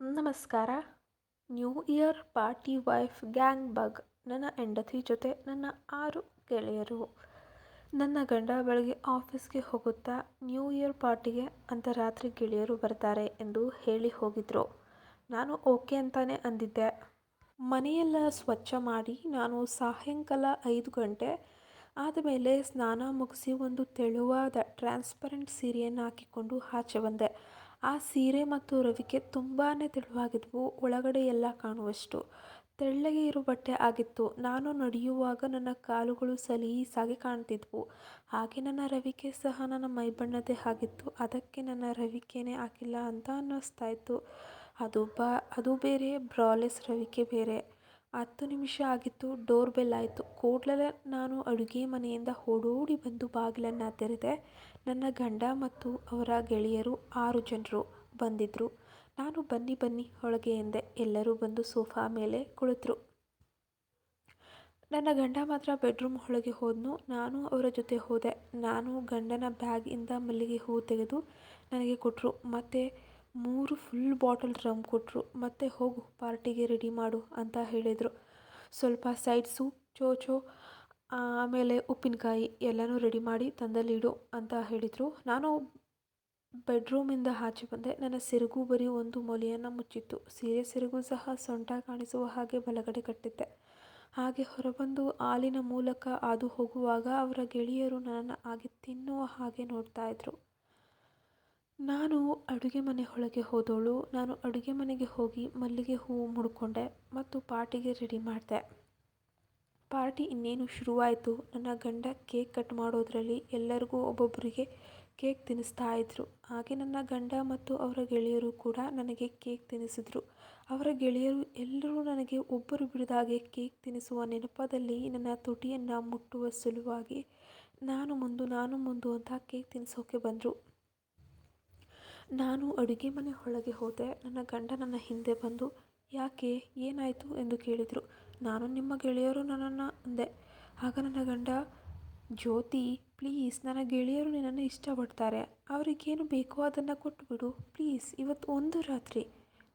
ನಮಸ್ಕಾರ. New year party wife gang bug. ನನ್ನ ಹೆಂಡತಿ ಜೊತೆ ನನ್ನ 6 ಗೆಳೆಯರು. ನನ್ನ ಗಂಡ ಬೆಳಗ್ಗೆ ಆಫೀಸ್ಗೆ ಹೋಗುತ್ತಾ ನ್ಯೂ ಇಯರ್ ಪಾರ್ಟಿಗೆ ಅಂತ ರಾತ್ರಿ ಗೆಳೆಯರು ಬರ್ತಾರೆ ಎಂದು ಹೇಳಿ ಹೋಗಿದ್ರು. ನಾನು ಓಕೆ ಅಂತಾನೆ ಅಂದಿದ್ದೆ. ಮನೆಯೆಲ್ಲ ಸ್ವಚ್ಛ ಮಾಡಿ ನಾನು ಸಾಯಂಕಾಲ 5 ಗಂಟೆ ಆದಮೇಲೆ ಸ್ನಾನ ಮುಗಿಸಿ ಒಂದು ತೆಳುವಾದ ಟ್ರಾನ್ಸ್ಪರೆಂಟ್ ಸೀರೆಯನ್ನು ಹಾಕಿಕೊಂಡು ಆಚೆ ಬಂದೆ. ಆ ಸೀರೆ ಮತ್ತು ರವಿಕೆ ತುಂಬಾ ತೆಳುವಾಗಿದ್ವು, ಒಳಗಡೆ ಎಲ್ಲ ಕಾಣುವಷ್ಟು. ತೆಳ್ಳಗೆ ಇರೋ ಬಟ್ಟೆ ಆಗಿತ್ತು. ನಾನು ನಡೆಯುವಾಗ ನನ್ನ ಕಾಲುಗಳು ಸಲೀಸಾಗಿ ಕಾಣ್ತಿದ್ವು. ಹಾಗೆ ನನ್ನ ರವಿಕೆ ಸಹ ನನ್ನ ಮೈಬಣ್ಣದೇ ಆಗಿತ್ತು. ಅದಕ್ಕೆ ನನ್ನ ರವಿಕೆನೇ ಹಾಕಿಲ್ಲ ಅಂತ ಅನ್ನಿಸ್ತಾ ಇತ್ತು. ಅದು ಬೇರೆ, ಬ್ರಾಲೆಸ್ ರವಿಕೆ ಬೇರೆ. 10 ನಿಮಿಷ ಆಗಿತ್ತು. ಡೋರ್ ಬೆಲ್ ಆಯಿತು. ಕೂಡಲೇ ನಾನು ಅಡುಗೆ ಮನೆಯಿಂದ ಓಡೋಡಿ ಬಂದು ಬಾಗಿಲನ್ನು ತೆರೆದೆ. ನನ್ನ ಗಂಡ ಮತ್ತು ಅವರ ಗೆಳೆಯರು 6 ಜನರು ಬಂದಿದ್ದರು. ನಾನು ಬನ್ನಿ ಬನ್ನಿ ಒಳಗೆ ಎಂದೆ. ಎಲ್ಲರೂ ಬಂದು ಸೋಫಾ ಮೇಲೆ ಕುಳಿತರು. ನನ್ನ ಗಂಡ ಮಾತ್ರ ಬೆಡ್ರೂಮ್ ಒಳಗೆ ಹೋದನು. ನಾನು ಅವರ ಜೊತೆ ಹೋದೆ. ನಾನು ಗಂಡನ ಬ್ಯಾಗಿಂದ ಮಲ್ಲಿಗೆ ಹೂವು ತೆಗೆದು ನನಗೆ ಕೊಟ್ಟರು. ಮತ್ತು 3 ಫುಲ್ ಬಾಟಲ್ ರಮ್ ಕೊಟ್ಟರು. ಮತ್ತು ಹೋಗು ಪಾರ್ಟಿಗೆ ರೆಡಿ ಮಾಡು ಅಂತ ಹೇಳಿದರು. ಸ್ವಲ್ಪ ಸೈಡ್ಸು, ಚೋಚೋ, ಆಮೇಲೆ ಉಪ್ಪಿನಕಾಯಿ ಎಲ್ಲನೂ ರೆಡಿ ಮಾಡಿ ತಂದಲ್ಲಿಡು ಅಂತ ಹೇಳಿದರು. ನಾನು ಬೆಡ್ರೂಮಿಂದ ಆಚೆ ಬಂದೆ. ನನ್ನ ಸೆರಗು ಬರೀ ಒಂದು ಮೊಲೆಯನ್ನು ಮುಚ್ಚಿತ್ತು. ಸೀರೆ ಸೆರಗು ಸಹ ಸೊಂಟ ಕಾಣಿಸುವ ಹಾಗೆ ಬಲಗಡೆ ಕಟ್ಟಿದ್ದೆ. ಹಾಗೆ ಹೊರಬಂದು ಹಾಲಿನ ಮೂಲಕ ಹಾದು ಹೋಗುವಾಗ ಅವರ ಗೆಳೆಯರು ನನ್ನನ್ನು ಹಾಗೆ ತಿನ್ನುವ ಹಾಗೆ ನೋಡ್ತಾ ಇದ್ರು. ನಾನು ಅಡುಗೆ ಮನೆ ಒಳಗೆ ಹೋದವಳು. ನಾನು ಅಡುಗೆ ಮನೆಗೆ ಹೋಗಿ ಮಲ್ಲಿಗೆ ಹೂವು ಮುಡ್ಕೊಂಡೆ ಮತ್ತು ಪಾರ್ಟಿಗೆ ರೆಡಿ ಮಾಡಿದೆ. ಪಾರ್ಟಿ ಇನ್ನೇನು ಶುರುವಾಯಿತು. ನನ್ನ ಗಂಡ ಕೇಕ್ ಕಟ್ ಮಾಡೋದ್ರಲ್ಲಿ ಎಲ್ಲರಿಗೂ ಒಬ್ಬೊಬ್ಬರಿಗೆ ಕೇಕ್ ತಿನ್ನಿಸ್ತಾ ಇದ್ರು. ಹಾಗೆ ನನ್ನ ಗಂಡ ಮತ್ತು ಅವರ ಗೆಳೆಯರು ಕೂಡ ನನಗೆ ಕೇಕ್ ತಿನ್ನಿಸಿದ್ರು. ಅವರ ಗೆಳೆಯರು ಎಲ್ಲರೂ ನನಗೆ ಒಬ್ಬರು ಬಿಡದಾಗೆ ಕೇಕ್ ತಿನ್ನಿಸುವ ನೆನಪದಲ್ಲಿ ನನ್ನ ತುಟಿಯನ್ನು ಮುಟ್ಟುವ ಸಲುವಾಗಿ ನಾನು ಮುಂದು ಅಂತ ಕೇಕ್ ತಿನ್ನಿಸೋಕೆ ಬಂದರು. ನಾನು ಅಡುಗೆ ಮನೆ ಒಳಗೆ ಹೋದೆ. ನನ್ನ ಗಂಡ ನನ್ನ ಹಿಂದೆ ಬಂದು, ಯಾಕೆ, ಏನಾಯಿತು ಎಂದು ಕೇಳಿದರು. ನಾನು ನಿಮ್ಮ ಗೆಳೆಯರು ನನ್ನನ್ನು ಅಂದೆ. ಆಗ ನನ್ನ ಗಂಡ, ಜ್ಯೋತಿ ಪ್ಲೀಸ್, ನನ್ನ ಗೆಳೆಯರು ನಿನ್ನನ್ನು ಇಷ್ಟಪಡ್ತಾರೆ. ಅವರಿಗೇನು ಬೇಕೋ ಅದನ್ನು ಕೊಟ್ಟುಬಿಡು ಪ್ಲೀಸ್. ಇವತ್ತು ಒಂದು ರಾತ್ರಿ,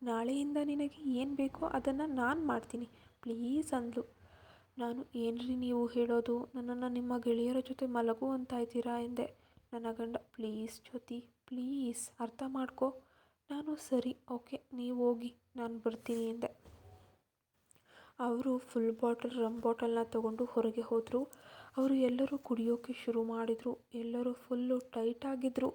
ನಾಳೆಯಿಂದ ನಿನಗೆ ಏನು ಬೇಕೋ ಅದನ್ನು ನಾನು ಮಾಡ್ತೀನಿ ಪ್ಲೀಸ್ ಅಂದ್ಲು. ನಾನು, ಏನ್ರಿ ನೀವು ಹೇಳೋದು, ನನ್ನನ್ನು ನಿಮ್ಮ ಗೆಳೆಯರ ಜೊತೆ ಮಲಗು ಅಂತ ಇದ್ದೀರಾ ಎಂದೆ. ನನ್ನ ಗಂಡ, ಪ್ಲೀಸ್ ಜ್ಯೋತಿ ಪ್ಲೀಸ್ ಅರ್ಥ ಮಾಡ್ಕೊ. ನಾನು, ಸರಿ ಓಕೆ ನೀವು ಹೋಗಿ, ನಾನು ಬರ್ತೀನಿ ಎಂದೆ. ಅವರು ಫುಲ್ ಬಾಟಲ್ ರಮ್ ಬಾಟಲ್ನ ತಗೊಂಡು ಹೊರಗೆ ಹೋದರು. ಅವರು ಎಲ್ಲರೂ ಕುಡಿಯೋಕೆ ಶುರು ಮಾಡಿದರು. ಎಲ್ಲರೂ ಫುಲ್ಲು ಟೈಟ್ ಆಗಿದ್ದರು.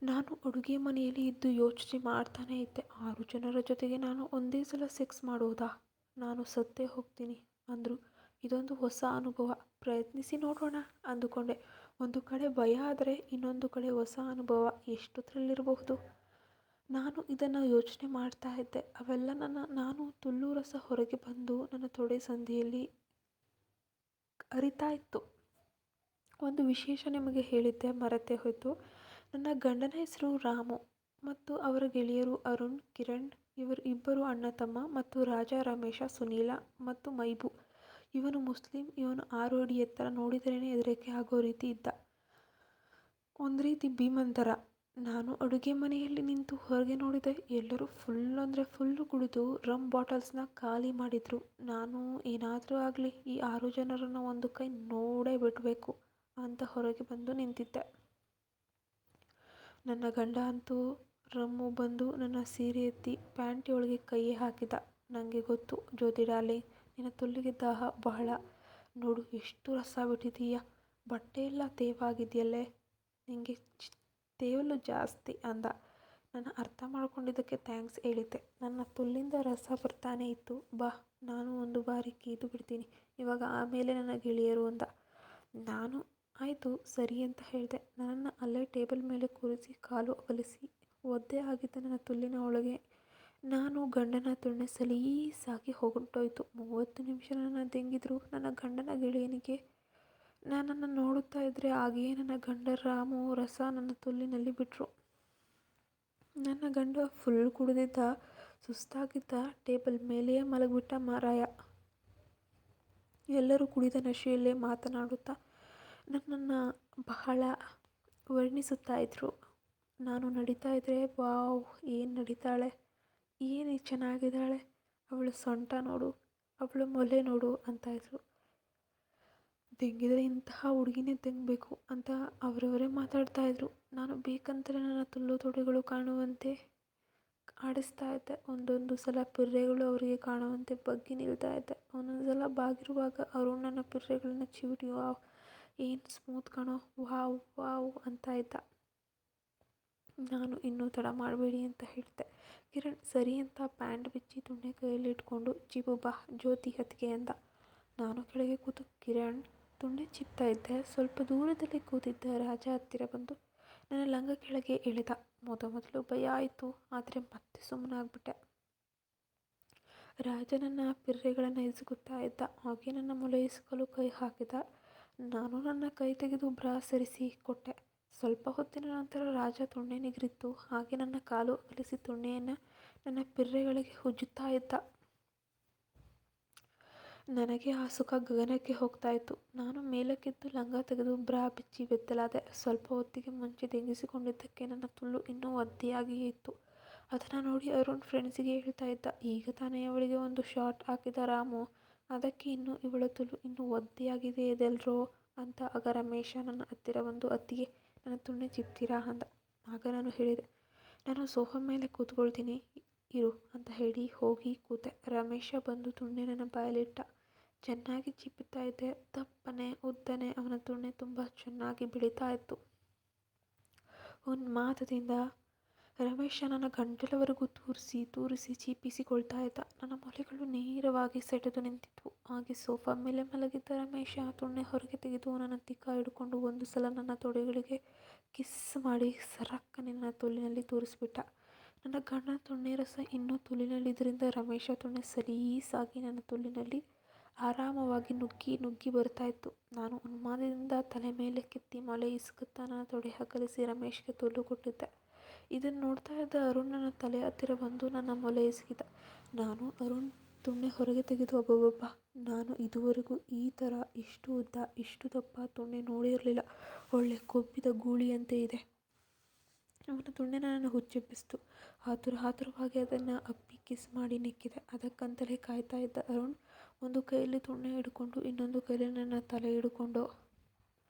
ನಾನು ಅಡುಗೆ ಮನೆಯಲ್ಲಿ ಇದ್ದು ಯೋಚನೆ ಮಾಡ್ತಾನೆ ಇದ್ದೆ. 6 ಜನರ ಜೊತೆಗೆ ನಾನು ಒಂದೇ ಸಲ ಸೆಕ್ಸ್ ಮಾಡೋದಾ, ನಾನು ಸತ್ತೇ ಹೋಗ್ತೀನಿ ಅಂದರು. ಇದೊಂದು ಹೊಸ ಅನುಭವ, ಪ್ರಯತ್ನಿಸಿ ನೋಡೋಣ ಅಂದುಕೊಂಡೆ. ಒಂದು ಕಡೆ ಭಯ ಆದರೆ ಇನ್ನೊಂದು ಕಡೆ ಹೊಸ ಅನುಭವ, ಎಷ್ಟು ಥ್ರಿಲ್ ಇರಬಹುದು. ನಾನು ಇದನ್ನು ಯೋಚನೆ ಮಾಡ್ತಾ ಇದ್ದೆ. ಅವೆಲ್ಲ ನಾನು ತುಳ್ಳು ರಸ ಹೊರಗೆ ಬಂದು ನನ್ನ ತೊಡೆ ಸಂದಿಯಲ್ಲಿ ಅರಿತಾ ಇತ್ತು. ಒಂದು ವಿಶೇಷ ನಿಮಗೆ ಹೇಳಿದ್ದೆ, ಮರೆತೇ ಹೋಯಿತು. ನನ್ನ ಗಂಡನ ಹೆಸರು ರಾಮು ಮತ್ತು ಅವರ ಗೆಳೆಯರು ಅರುಣ್, ಕಿರಣ್. ಇವರು ಇಬ್ಬರು ಅಣ್ಣ ತಮ್ಮ. ಮತ್ತು ರಾಜ, ರಮೇಶ, ಸುನೀಲ ಮತ್ತು ಮೈಬು. ಇವನು ಮುಸ್ಲಿಂ. ಇವನು 6 ಅಡಿ ಎತ್ತರ. ನೋಡಿದ್ರೇ ಹೆದರಿಕೆ ಆಗೋ ರೀತಿ ಇದ್ದ. ಒಂದು ರೀತಿ ಭೀಮನ್ ಥರ. ನಾನು ಅಡುಗೆ ಮನೆಯಲ್ಲಿ ನಿಂತು ಹೊರಗೆ ನೋಡಿದೆ. ಎಲ್ಲರೂ ಫುಲ್ಲು ಕುಡಿದು ರಮ್ ಬಾಟಲ್ಸ್ನ ಖಾಲಿ ಮಾಡಿದರು. ನಾನು, ಏನಾದರೂ ಆಗಲಿ, ಈ 6 ಜನರನ್ನು ಒಂದು ಕೈ ನೋಡೇ ಬಿಡಬೇಕು ಅಂತ ಹೊರಗೆ ಬಂದು ನಿಂತಿದ್ದೆ. ನನ್ನ ಗಂಡ ಅಂತೂ ರಮ್ಮು ಬಂದು ನನ್ನ ಸೀರೆ ಎತ್ತಿ ಪ್ಯಾಂಟಿಯೊಳಗೆ ಕೈ ಹಾಕಿದ. ನನಗೆ ಗೊತ್ತು, ಜ್ಯೋತಿ ಡಾರ್ಲಿಂಗ್, ನಿನ್ನ ತುಲ್ಲಿಗೆ ದಾಹ ಬಹಳ. ನೋಡು ಎಷ್ಟು ರಸ ಬಿಟ್ಟಿದೀಯ, ಬಟ್ಟೆ ಎಲ್ಲ ತೇವಾಗಿದೆಯಲ್ಲೇ, ನಿನಗೆ ತೇವಲು ಜಾಸ್ತಿ ಅಂದ. ನಾನು ಅರ್ಥ ಮಾಡ್ಕೊಂಡಿದ್ದಕ್ಕೆ ಥ್ಯಾಂಕ್ಸ್ ಹೇಳಿದ್ದೆ. ನನ್ನ ತುಲ್ಲಿಂದ ರಸ ಬರ್ತಾನೆ ಇತ್ತು. ಬಾ, ನಾನು ಒಂದು ಬಾರಿ ಕೀದು ಬಿಡ್ತೀನಿ ಇವಾಗ, ಆಮೇಲೆ ನನ್ನ ಗೆಳೆಯರು ಅಂದ. ನಾನು, ಆಯಿತು ಸರಿ ಅಂತ ಹೇಳಿದೆ. ನನ್ನನ್ನು ಅಲ್ಲೇ ಟೇಬಲ್ ಮೇಲೆ ಕೂರಿಸಿ ಕಾಲು ಅಗಲಿಸಿ ಒದ್ದೆ ಆಗಿದ್ದ ನನ್ನ ತುಲ್ಲಿನ ಒಳಗೆ ನಾನು ಗಂಡನ ತುಣ್ಣೆ ಸಲೀಸಾಗಿ ಹೊರಟೋಯ್ತು. 30 ನಿಮಿಷ ನನ್ನ ತೆಂಗಿದ್ರು. ನನ್ನ ಗಂಡನ ಗೆಳೆಯನಿಗೆ ನನ್ನನ್ನು ನೋಡುತ್ತಾ ಇದ್ದರೆ ಹಾಗೆಯೇ ನನ್ನ ಗಂಡ ರಾಮು ರಸ ನನ್ನ ತುಲ್ಲಿನಲ್ಲಿ ಬಿಟ್ಟರು. ನನ್ನ ಗಂಡ ಫುಲ್ ಕುಡಿದಿದ್ದ, ಸುಸ್ತಾಗಿದ್ದ, ಟೇಬಲ್ ಮೇಲೆಯೇ ಮಲಗಿಬಿಟ್ಟ ಮಾರಾಯ. ಎಲ್ಲರೂ ಕುಡಿದ ನಶೆಯಲ್ಲೇ ಮಾತನಾಡುತ್ತಾ ನನ್ನನ್ನು ಬಹಳ ವರ್ಣಿಸುತ್ತಾ ಇದ್ರು. ನಾನು ನಡೀತಾ ಇದ್ದರೆ, ವಾವ್ ಏನು ನಡೀತಾಳೆ, ಏನು ಚೆನ್ನಾಗಿದ್ದಾಳೆ, ಅವಳು ಸೊಂಟ ನೋಡು, ಅವಳು ಮೊಲೆ ನೋಡು ಅಂತ ಇದ್ರು. ತೆಂಗಿದ್ರೆ ಇಂತಹ ಹುಡುಗಿನೇ ತೆಂಗಬೇಕು ಅಂತ ಅವರವರೇ ಮಾತಾಡ್ತಾ ಇದ್ರು. ನಾನು ಬೇಕಂತಲೇ ನನ್ನ ತುಳ್ಳು ತೊಡೆಗಳು ಕಾಣುವಂತೆ ಆಡಿಸ್ತಾ ಇದ್ದೆ. ಒಂದೊಂದು ಸಲ ಪಿರ್ರೆಗಳು ಅವರಿಗೆ ಕಾಣುವಂತೆ ಬಗ್ಗಿ ನಿಲ್ತಾ ಇದ್ದೆ. ಒಂದೊಂದು ಸಲ ಬಾಗಿರುವಾಗ ಅವರು ನನ್ನ ಪಿರ್ರೆಗಳನ್ನ ಚಿವುಟಿ ವಾವ್ ಏನು ಸ್ಮೂತ್ ಕಾಣೋ, ವಾವ್ ವಾವ್ ಅಂತ ಇದ್ದ. ನಾನು ಇನ್ನೂ ತಡ ಮಾಡಬೇಡಿ ಅಂತ ಹೇಳಿದೆ. ಕಿರಣ್ ಸರಿ ಅಂತ ಪ್ಯಾಂಟ್ ಬಿಚ್ಚಿ ತುಣ್ಣೆ ಕೈಯಲ್ಲಿ ಇಟ್ಕೊಂಡು ಚಿಬು ಬಾ ಜ್ಯೋತಿ ಹತ್ತಿಗೆ ಅಂದ. ನಾನು ಕೆಳಗೆ ಕೂತು ಕಿರಣ್ ತುಣ್ಣೆ ಚಿಪ್ತಾ ಇದ್ದೆ. ಸ್ವಲ್ಪ ದೂರದಲ್ಲಿ ಕೂತಿದ್ದ ರಾಜ ಹತ್ತಿರ ಬಂದು ನನ್ನ ಲಂಗ ಕೆಳಗೆ ಎಳೆದ. ಮೊದಲು ಭಯ ಆಯಿತು, ಆದರೆ ಮತ್ತೆ ಸುಮ್ಮನಾಗ್ಬಿಟ್ಟೆ. ರಾಜ ನನ್ನ ಪಿರ್ರೆಗಳನ್ನು ಇಸುಗುತ್ತಾ ಇದ್ದ. ಹಾಗೆ ನನ್ನ ಮೊಲೆ ಇಸುಕಲು ಕೈ ಹಾಕಿದ. ನಾನು ನನ್ನ ಕೈ ತೆಗೆದು ಬ್ರಾ ಸರಿಸಿ ಕೊಟ್ಟೆ. ಸ್ವಲ್ಪ ಹೊತ್ತಿನ ನಂತರ ರಾಜ ತುಣ್ಣೆ ನಿಗರಿತ್ತು. ಹಾಗೆ ನನ್ನ ಕಾಲು ಅಗಲಿಸಿ ತುಣ್ಣೆಯನ್ನು ನನ್ನ ಪಿರ್ರೆಗಳಿಗೆ ಉಜ್ಜುತ್ತಾ ಇದ್ದ. ನನಗೆ ಆ ಸುಖ ಗಗನಕ್ಕೆ ಹೋಗ್ತಾ ಇತ್ತು. ನಾನು ಮೇಲಕ್ಕೆದ್ದು ಲಂಗ ತೆಗೆದು ಬ್ರಾ ಬಿಚ್ಚಿ ಬೆತ್ತಲಾದೆ. ಸ್ವಲ್ಪ ಹೊತ್ತಿಗೆ ಮುಂಚೆ ತೆಗೆಸಿಕೊಂಡಿದ್ದಕ್ಕೆ ನನ್ನ ತುಳ್ಳು ಇನ್ನೂ ಒದ್ದೆಯಾಗಿಯೇ ಇತ್ತು. ಅದನ್ನು ನೋಡಿ ಅರುಣ್ ಫ್ರೆಂಡ್ಸಿಗೆ ಹೇಳ್ತಾ ಇದ್ದ, ಈಗ ತಾನೇ ಅವಳಿಗೆ ಒಂದು ಶಾಟ್ ಹಾಕಿದ ರಾಮು, ಅದಕ್ಕೆ ಇವಳ ತುಳು ಇನ್ನೂ ಒದ್ದೆಯಾಗಿದೆ ಇದೆಲ್ರೋ ಅಂತ. ಆಗ ರಮೇಶ ನನ್ನ ಹತ್ತಿರ ಬಂದು ಅತ್ತಿಗೆ ನನ್ನ ತುಣ್ಣೆ ಚಿಪ್ತೀರಾ ಅಂದ. ಆಗ ನಾನು ಹೇಳಿದೆ, ನಾನು ಸೋಫಾ ಮೇಲೆ ಕೂತ್ಕೊಳ್ತೀನಿ ಇರು ಅಂತ ಹೇಳಿ ಹೋಗಿ ಕೂತೆ. ರಮೇಶ ಬಂದು ತುಣ್ಣೆ ನನ್ನ ಬಾಯಲ್ಲಿಟ್ಟ. ಚೆನ್ನಾಗಿ ಚಿಪ್ಪುತ್ತಾ ಇದ್ದೆ. ದಪ್ಪನೆ ಉದ್ದನೆ ಅವನ ತುಣ್ಣೆ ತುಂಬ ಚೆನ್ನಾಗಿ ಬೆಳೀತಾ ಇತ್ತು. ಉನ್ಮಾದದಿಂದ ರಮೇಶ ನನ್ನ ಗಂಟಲವರೆಗೂ ತೂರಿಸಿ ಚೀಪಿಸಿಕೊಳ್ತಾ ಇದ್ದ. ನನ್ನ ಮೊಲೆಗಳು ನೇರವಾಗಿ ಸೆಟೆದು ನಿಂತಿದ್ವು. ಹಾಗೆ ಸೋಫಾ ಮೇಲೆ ಮಲಗಿದ್ದ ರಮೇಶ ತುಣ್ಣೆ ಹೊರಗೆ ತೆಗೆದು ನನ್ನ ತಿಕ್ಕ ಹಿಡ್ಕೊಂಡು ಒಂದು ಸಲ ನನ್ನ ತೊಡೆಗಳಿಗೆ ಕಿಸ್ ಮಾಡಿ ಸರಕ್ಕನೆ ನನ್ನ ತುಲ್ಲಿನಲ್ಲಿ ತೂರಿಸ್ಬಿಟ್ಟ. ನನ್ನ ಗಂಡನ ತುಣ್ಣೆ ರಸ ಇನ್ನೂ ತುಲ್ಲಿನಲ್ಲಿದ್ದರಿಂದ ರಮೇಶ ತುಣ್ಣೆ ಸಲೀಸಾಗಿ ನನ್ನ ತುಲ್ಲಿನಲ್ಲಿ ಆರಾಮವಾಗಿ ನುಗ್ಗಿ ಬರ್ತಾ ಇತ್ತು. ನಾನು ಉನ್ಮಾದದಿಂದ ತಲೆ ಮೇಲೆ ಕೆತ್ತಿ ಮೊಲೆ ಇಸುಗುತ್ತಾ ನನ್ನ ತೊಡೆ ಅಗಲಿಸಿ ರಮೇಶ್ಗೆ ತುಲ್ಲು ಕೊಟ್ಟಿದ್ದೆ. ಇದನ್ನು ನೋಡ್ತಾ ಇದ್ದ ಅರುಣ್ ನನ್ನ ತಲೆ ಹತ್ತಿರ ಬಂದು ನನ್ನ ಮೊಲೆ ಎಸಗಿದ. ನಾನು ಅರುಣ್ ತುಣ್ಣೆ ಹೊರಗೆ ತೆಗೆದು ಅಬ್ಬಬ್ಬ, ನಾನು ಇದುವರೆಗೂ ಈ ಥರ ಇಷ್ಟು ಉದ್ದ ಇಷ್ಟು ದಪ್ಪ ತುಣ್ಣೆ ನೋಡಿರಲಿಲ್ಲ, ಒಳ್ಳೆ ಕೊಬ್ಬಿದ ಗೂಳಿಯಂತೆ ಇದೆ. ಅವನ ತುಣ್ಣೆ ನನ್ನನ್ನು ಹುಚ್ಚೆಬ್ಬಿಸ್ತು. ಆತುರವಾಗಿ ಅದನ್ನು ಅಪ್ಪಿ ಕಿಸ್ ಮಾಡಿ ನೆಕ್ಕಿದೆ. ಅದಕ್ಕಂತಲೇ ಕಾಯ್ತಾ ಇದ್ದ ಅರುಣ್ ಒಂದು ಕೈಯಲ್ಲಿ ತುಣ್ಣೆ ಹಿಡ್ಕೊಂಡು ಇನ್ನೊಂದು ಕೈಯಲ್ಲಿ ನನ್ನ ತಲೆ ಹಿಡ್ಕೊಂಡು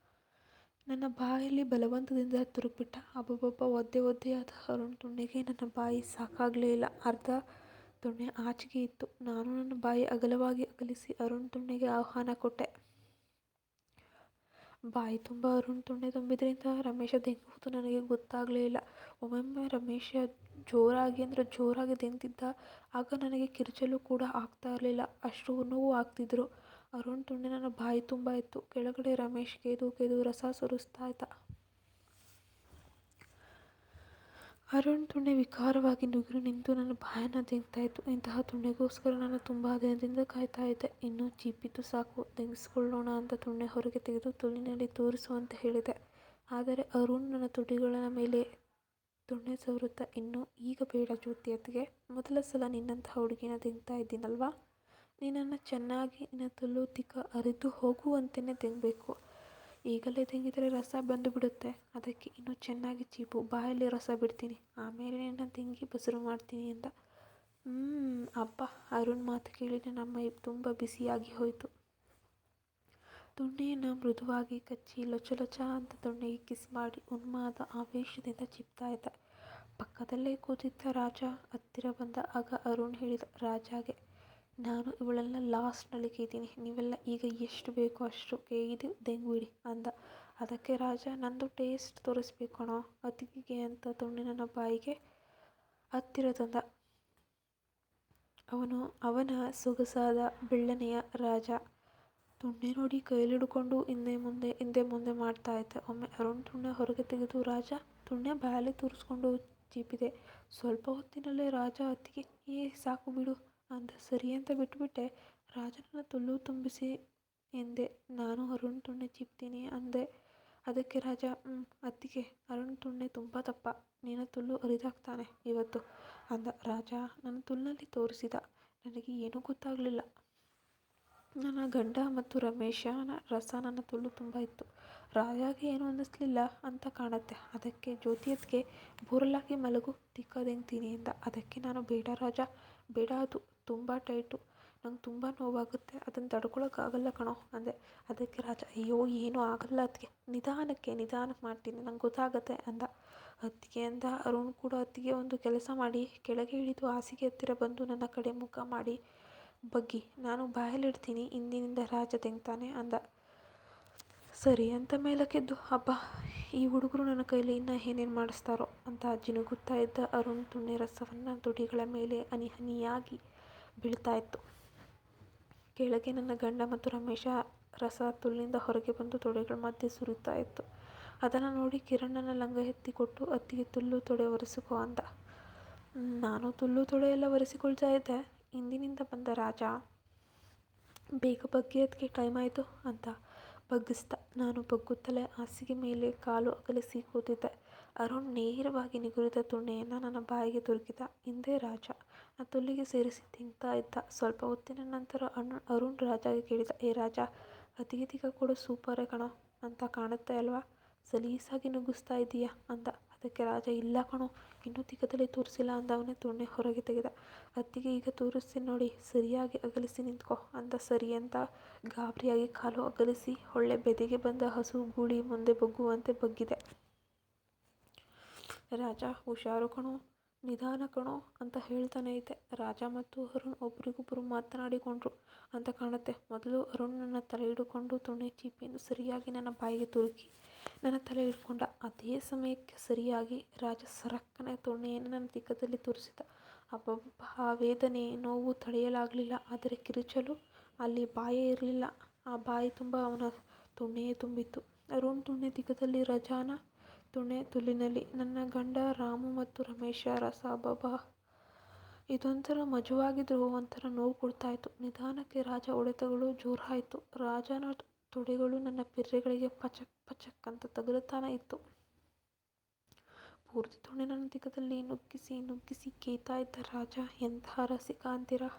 ನನ್ನ ಬಾಯಲ್ಲಿ ಬಲವಂತದಿಂದ ತುರುಕ್ಬಿಟ್ಟ. ಅಬ್ಬಬ್ಬ, ಒದ್ದೆಯಾದ ಅರುಣ್ ತುಣ್ಣೆಗೆ ನನ್ನ ಬಾಯಿ ಸಾಕಾಗಲೇ ಇಲ್ಲ. ಅರ್ಧ ತುಣ್ಣೆ ಆಚೆಗೆ ಇತ್ತು. ನಾನು ನನ್ನ ಬಾಯಿ ಅಗಲವಾಗಿ ಅಗಲಿಸಿ ಅರುಣ್ ತುಣ್ಣೆಗೆ ಆಹ್ವಾನ ಕೊಟ್ಟೆ. ಬಾಯಿ ತುಂಬ ಅರುಣ್ ತುಣ್ಣೆ ತುಂಬಿದ್ರಿಂದ ರಮೇಶ ದೆಂಗುವುದು ನನಗೆ ಗೊತ್ತಾಗಲೇ ಇಲ್ಲ. ಒಮ್ಮೊಮ್ಮೆ ರಮೇಶ ಜೋರಾಗಿ ದೆಂಗ್ತಿದ್ದ. ಆಗ ನನಗೆ ಕಿರುಚಲು ಕೂಡ ಆಗ್ತಾ ಇರಲಿಲ್ಲ, ಅಷ್ಟು ನೋವು ಆಗ್ತಿದ್ರು. ಅರುಣ್ ತುಣ್ಣೆ ನನ್ನ ಬಾಯಿ ತುಂಬ ಇತ್ತು. ಕೆಳಗಡೆ ರಮೇಶ್ ಕೇದು ರಸ ಸುರಿಸ್ತಾ ಇದ್ದ. ಅರುಣ್ ತುಣ್ಣೆ ವಿಕಾರವಾಗಿ ನುಗ್ಗಿ ನಿಂತು ನನ್ನ ಬಾಯನ್ನು ದೆಂಗ್ತಾ ಇತ್ತು. ಇಂತಹ ತುಣ್ಣೆಗೋಸ್ಕರ ನಾನು ತುಂಬ ದಿನದಿಂದ ಕಾಯ್ತಾ ಇದ್ದೆ. ಇನ್ನೂ ಚೀಪಿದ್ದು ಸಾಕು, ದೆಂಗಿಸ್ಕೊಳ್ಳೋಣ ಅಂತ ತುಣ್ಣೆ ಹೊರಗೆ ತೆಗೆದು ತುಲ್ಲಿನಲ್ಲಿ ತೋರಿಸು ಅಂತ ಹೇಳಿದೆ. ಆದರೆ ಅರುಣ್ ನನ್ನ ತುಟಿಗಳ ಮೇಲೆ ತುಣ್ಣೆ ಸವರುತ್ತಾ, ಈಗ ಬೇಡ ಜ್ಯೋತಿ ಅತ್ತಿಗೆ, ಮೊದಲ ಸಲ ನಿನ್ನಂತಹ ಹುಡುಗಿನ ದೆಂಗ್ತಾ ಇದ್ದೀನಲ್ವಾ, ನಿನ್ನನ್ನು ಚೆನ್ನಾಗಿ ನಿನ್ನ ತುಲ್ಲು ತಿಕ್ಕ ಅರಿದು ಹೋಗುವಂತೆಯೇ ದೆಂಗಬೇಕು. ಈಗಲೇ ದೆಂಗಿದರೆ ರಸ ಬಂದು ಬಿಡುತ್ತೆ. ಅದಕ್ಕೆ ಇನ್ನೂ ಚೆನ್ನಾಗಿ ಚೀಪು, ಬಾಯಲ್ಲಿ ರಸ ಬಿಡ್ತೀನಿ, ಆಮೇಲೆ ನಿನ್ನ ದೆಂಗಿ ಬಸರು ಮಾಡ್ತೀನಿ ಎಂದ. ಅಬ್ಬಾ, ಅರುಣ್ ಮಾತು ಕೇಳಿ ನನ್ನ ಮೈ ತುಂಬ ಬಿಸಿಯಾಗಿ ಹೋಯಿತು. ತುಣ್ಣೆಯನ್ನು ಮೃದುವಾಗಿ ಕಚ್ಚಿ ಲೊಚ ಅಂತ ತುಣ್ಣೆಗೆ ಕಿಸ್ ಮಾಡಿ ಉನ್ಮಾದ ಆವೇಶದಿಂದ ಚಿಪ್ತಾ ಇದ್ದ. ಪಕ್ಕದಲ್ಲೇ ಕೂತಿದ್ದ ರಾಜ ಹತ್ತಿರ ಬಂದ. ಆಗ ಅರುಣ್ ಹೇಳಿದ ರಾಜಾಗೆ, ನಾನು ಇವಳೆಲ್ಲ ಲಾಸ್ಟ್ನಲ್ಲಿ ಇದ್ದೀನಿ, ನೀವೆಲ್ಲ ಈಗ ಎಷ್ಟು ಬೇಕೋ ಅಷ್ಟು ಕೇಯ್ದು ದೆಂಗ್ಬಿಡಿ ಅಂದ. ಅದಕ್ಕೆ ರಾಜ, ನಂದು ಟೇಸ್ಟ್ ತೋರಿಸ್ಬೇಕಣೋ ಅತಿಥಿಗೆ ಅಂತ ತುಣ್ಣೆ ನನ್ನ ಬಾಯಿಗೆ ಹತ್ತಿರ ತಂದ. ಅವನ ಸೊಗಸಾದ ಬೆಳ್ಳನೆಯ ರಾಜ ತುಣ್ಣೆ ನೋಡಿ ಕೈಲಿಡ್ಕೊಂಡು ಹಿಂದೆ ಮುಂದೆ ಮಾಡ್ತಾ ಇದ್ದ. ಒಮ್ಮೆ ಅರುಣ್ ತುಣ್ಣೆ ಹೊರಗೆ ತೆಗೆದು ರಾಜ ತುಣ್ಣೆ ಬಾಯಲ್ಲಿ ತೂರಿಸ್ಕೊಂಡು ಚೀಪಿದೆ. ಸ್ವಲ್ಪ ಹೊತ್ತಿನಲ್ಲೇ ರಾಜ ಅತ್ತಿಗೆ, ಸಾಕು ಬಿಡು ಅಂದ. ಸರಿ ಅಂತ ಬಿಟ್ಟುಬಿಟ್ಟೆ. ರಾಜನನ್ನ ತುಲ್ಲು ತುಂಬಿಸಿ ಎಂದೆ. ನಾನು ಅರುಣ್ ತುಣ್ಣೆ ಚಿಪ್ತೀನಿ ಅಂದೆ. ಅದಕ್ಕೆ ರಾಜ, ಅತ್ತಿಗೆ, ಅರುಣ್ ತುಣ್ಣೆ ತುಂಬ ದಪ್ಪ, ನಿನ್ನ ತುಲ್ಲು ಅರಿದಾಗ್ತಾನೆ ಇವತ್ತು ಅಂದ. ರಾಜ ನನ್ನ ತುಲ್ಲಿನಲ್ಲಿ ತೋರಿಸಿದ. ನನಗೆ ಏನೂ ಗೊತ್ತಾಗಲಿಲ್ಲ. ನನ್ನ ಗಂಡ ಮತ್ತು ರಮೇಶನ ರಸ ನನ್ನ ತುಲ್ಲು ತುಂಬ ಇತ್ತು. ರಾಜಾಗೆ ಏನೂ ಅನ್ನಿಸ್ಲಿಲ್ಲ ಅಂತ ಕಾಣುತ್ತೆ. ಅದಕ್ಕೆ ಜ್ಯೋತಿಯತ್ಗೆ ಬೋರಲಾಗಿ ಮಲಗು, ತಿಕ್ಕಾದಿಂತೀನಿ ಎಂದ. ಅದಕ್ಕೆ ನಾನು ಬೇಡ ರಾಜ, ಬೇಡ, ಅದು ತುಂಬ ಟೈಟು, ನಂಗೆ ತುಂಬ ನೋವಾಗುತ್ತೆ, ಅದನ್ನು ತಡ್ಕೊಳಕ್ಕಾಗಲ್ಲ ಕಣೋ ಅಂದೆ. ಅದಕ್ಕೆ ರಾಜ, ಅಯ್ಯೋ ಏನೂ ಆಗಲ್ಲ ಅದಕ್ಕೆ, ನಿಧಾನಕ್ಕೆ ಮಾಡ್ತೀನಿ, ನಂಗೆ ಗೊತ್ತಾಗತ್ತೆ ಅಂದ. ಅತ್ತಿಗೆ ಅಂದ. ಅರುಣ್ ಕೂಡ ಅತ್ತಿಗೆ ಒಂದು ಕೆಲಸ ಮಾಡಿ ಕೆಳಗೆ ಇಳಿದು ಹಾಸಿಗೆ ಹತ್ತಿರ ಬಂದು ನನ್ನ ಕಡೆ ಮುಖ ಮಾಡಿ ಬಗ್ಗಿ, ನಾನು ಬಾಯಲ್ಲಿಡ್ತೀನಿ, ಇಂದಿನಿಂದ ರಾಜ ತೆಗ್ತಾನೆ ಅಂದ. ಸರಿ ಅಂತ ಮೇಲಕ್ಕೆದ್ದು, ಅಬ್ಬಾ ಈ ಹುಡುಗರು ನನ್ನ ಕೈಲಿ ಇನ್ನೂ ಏನೇನು ಮಾಡಿಸ್ತಾರೋ ಅಂತ ಜಿನುಗುತ್ತಾ ಇದ್ದ ಅರುಣ್ ತುಣ್ಣೆ ರಸವನ್ನು ತುಟಿಗಳ ಮೇಲೆ ಹನಿ ಹನಿಯಾಗಿ ಬೀಳ್ತಾ ಇತ್ತು. ಕೆಳಗೆ ನನ್ನ ಗಂಡ ಮತ್ತು ರಮೇಶ ರಸ ತುಳ್ಳಿಂದ ಹೊರಗೆ ಬಂದು ತೊಡೆಗಳ ಮಧ್ಯೆ ಸುರಿತಾ ಇತ್ತು. ಅದನ್ನು ನೋಡಿ ಕಿರಣ್ ನನ್ನ ಲಂಗ ಎತ್ತಿ ಕೊಟ್ಟು ಅತ್ತಿಗೆ ತುಲ್ಲು ತೊಡೆ ಒರೆಸಿಕೊ ಅಂದ. ನಾನು ತುಲ್ಲು ತೊಡೆ ಎಲ್ಲ ಒರೆಸಿಕೊಳ್ತಾ ಇದ್ದೆ. ಇಂದಿನಿಂದ ಬಂದ ರಾಜ ಬೇಗ ಬಗ್ಗಿ, ಅದಕ್ಕೆ ಟೈಮ್ ಆಯಿತು ಅಂತ ಬಗ್ಗಿಸ್ದ. ನಾನು ಬಗ್ಗುತ್ತಲೇ ಹಾಸಿಗೆ ಮೇಲೆ ಕಾಲು ಅಗಲಿಸಿ ಕೂತಿದ್ದೆ. ಅರುಣ್ ನೇರವಾಗಿ ನಿಗುರಿದ ತುಣ್ಣೆಯನ್ನು ನನ್ನ ಬಾಯಿಗೆ ತುರುಕಿದ. ಹಿಂದೆ ರಾಜ ಆ ತುಲ್ಲಿಗೆ ಸೇರಿಸಿ ತಿಂತಾ ಇದ್ದ. ಸ್ವಲ್ಪ ಹೊತ್ತಿನ ನಂತರ ಅರುಣ್ ರಾಜಾಗೆ ಕೇಳಿದ, ಏ ರಾಜ, ಅತ್ತಿಗೆ ತಿಕ್ಕ ಕೊಡು ಸೂಪರೇ ಕಣೋ ಅಂತ ಕಾಣುತ್ತೆ ಅಲ್ವಾ, ಸಲೀಸಾಗಿ ನುಗ್ಗಿಸ್ತಾ ಇದೀಯಾ ಅಂದ. ಅದಕ್ಕೆ ರಾಜ, ಇಲ್ಲ ಕಣೋ, ಇನ್ನೂ ತಿಕ್ಕದಲ್ಲಿ ತೋರಿಸಿಲ್ಲ ಅಂದವನೇ ತುಣ್ಣೆ ಹೊರಗೆ ತೆಗೆದ. ಅತ್ತಿಗೆ ಈಗ ತೋರಿಸ್ತೀನಿ ನೋಡಿ, ಸರಿಯಾಗಿ ಅಗಲಿಸಿ ನಿಂತ್ಕೊ ಅಂದ. ಸರಿ ಅಂತ ಗಾಬರಿಯಾಗಿ ಕಾಲು ಅಗಲಿಸಿ ಒಳ್ಳೆ ಬೆದೆಗೆ ಬಂದ ಹಸು ಗೂಳಿ ಮುಂದೆ ಬಗ್ಗುವಂತೆ ಬಗ್ಗಿದೆ. ರಾಜ, ಹುಷಾರು ಕಣೋ, ನಿಧಾನ ಕಣೋ ಅಂತ ಹೇಳ್ತಾನೆ ಇದ್ದೆ. ರಾಜ ಮತ್ತು ಅರುಣ್ ಒಬ್ರಿಗೊಬ್ಬರು ಮಾತನಾಡಿಕೊಂಡ್ರು ಅಂತ ಕಾಣುತ್ತೆ. ಮೊದಲು ಅರುಣ್ ನನ್ನ ತಲೆ ಹಿಡ್ಕೊಂಡು ತುಣ್ಣೆ ಚೀಪಿಯನ್ನು ಸರಿಯಾಗಿ ನನ್ನ ಬಾಯಿಗೆ ತುರುಕಿ ನನ್ನ ತಲೆ ಹಿಡ್ಕೊಂಡ. ಅದೇ ಸಮಯಕ್ಕೆ ಸರಿಯಾಗಿ ರಾಜ ಸರಕ್ಕನೆ ತುಣ್ಣೆಯನ್ನು ನನ್ನ ತಿಕ್ಕದಲ್ಲಿ ತೋರಿಸಿದ. ಅಬ್ಬಬ್ಬ, ಆ ವೇದನೆ, ನೋವು ತಡೆಯಲಾಗಲಿಲ್ಲ. ಆದರೆ ಕಿರುಚಲು ಅಲ್ಲಿ ಬಾಯೇ ಇರಲಿಲ್ಲ. ಆ ಬಾಯಿ ತುಂಬ ಅವನ ತುಣ್ಣೆಯೇ ತುಂಬಿತ್ತು. ಅರುಣ್ ತುಣ್ಣೆ ತಿಕ್ಕದಲ್ಲಿ, ರಾಜನ ತುಣ್ಣೆ ತುಲ್ಲಿನಲ್ಲಿ. ನನ್ನ ಗಂಡ ರಾಮು ಮತ್ತು ರಮೇಶ ರಸ, ಅಬ್ಬಬ್ಬಾ, ಇದೊಂಥರ ಮಜವಾಗಿದ್ರು ಒಂಥರ ನೋವು ಕೊಡ್ತಾಯಿತ್ತು. ನಿಧಾನಕ್ಕೆ ರಾಜ ಹೊಡೆತಗಳು ಜೋರಾಯಿತು. ರಾಜನ ತೊಡೆಗಳು ನನ್ನ ಪಿರ್ರೆಗಳಿಗೆ ಪಚಕ್ ಪಚಕ್ ಅಂತ ತಗುಲುತ್ತಾನೆ ಇತ್ತು. ಪೂರ್ತಿ ತುಣ್ಣೆ ನನ್ನ ತಿಕ್ಕದಲ್ಲಿ ನುಗ್ಗಿಸಿ ನುಗ್ಗಿಸಿ ಕೇಯ್ತಾ ಇದ್ದ ರಾಜ. ಎಂತಹ ರಸಿಕ ಅಂತೀರಾ.